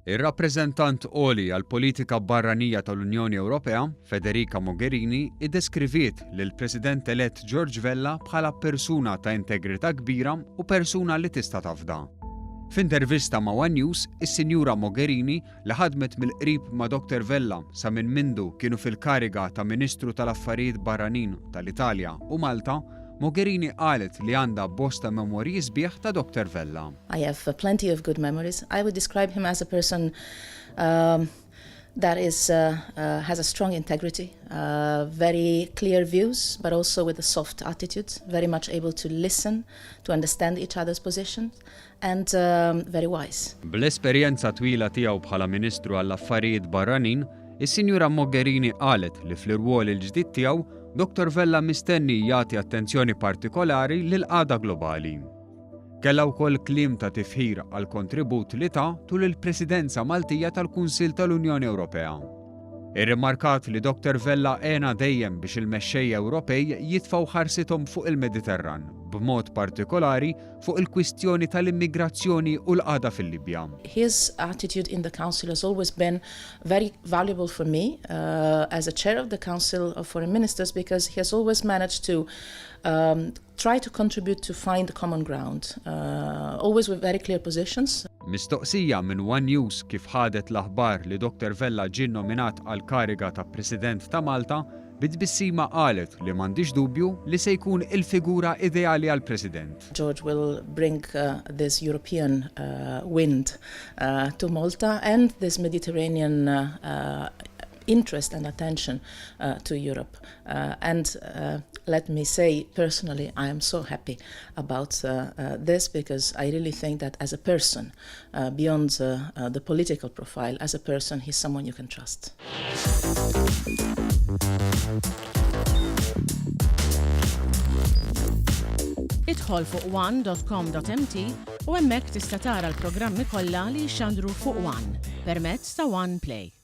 Ir-rappreżentant Oli għall-politika barranija tal-Unjoni Ewropea, Federica Mogherini, iddeskriviet lill-President elett George Vella bħala persuna ta' integrità kbira u persuna li tista' tafda. F'intervista ma' One News, is-Sinjura Mogherini li ħadmet mill-qrib ma' Dr. Vella sa minn mindu kienu fil-kariga ta' Ministru tal-Affarijiet Barranin tal-Italja u Malta, Mogherini qalet li għandha bosta memorji sbieħ ta' Dr. Vella. I have plenty of good memories. I would describe him as a person that has a strong integrity, very clear views, but also with a soft attitude, very much able to listen, to understand each other's positions, and very wise. Bl-esperjenza twila tiegħu bħala Ministru għall-Affarijiet Barranin, is-Sinjura Mogherini qalet li fl-irwol il-ġdid tiegħu Dr. Vella mistenni jagħti attenzjoni partikolari lil-qagħda globali. Kellha wkoll kliem ta' tifħir għal kontribut li ta' tul il-Presidenza Maltija tal-Kunsill tal-Unjoni Ewropea. Irrimarkat li Dr. Vella għena dejjem biex il-mexxejja Ewropej jitfgħu ħarsithom fuq il-Mediterran, b'mod partikolari fuq il-kwistjoni tal-immigrazzjoni u l-qagħda fil-Libja. His attitude in the Council has always been very valuable for me as a chair of the Council of Foreign Ministers, because he has always managed to try to contribute to find common ground, always with very clear positions. Mistoqsija minn One News kif ħadet l-aħbar li Dr. Vella ġie nominat għal kariga ta' President ta' Malta, bit-tbissima qalet li m'għandix dubju li se jkun il-figura ideali għal President. George will bring this European wind to Malta and this Mediterranean interest and attention to Europe. And let me say personally, I am so happy about this, because I really think that as a person, beyond the political profile, as a person, he's someone you can trust. Idħol fuq one.com.mt u hemmhekk tista' tara l-programmi kollha li jxandru fuq One permezz ta' One Play.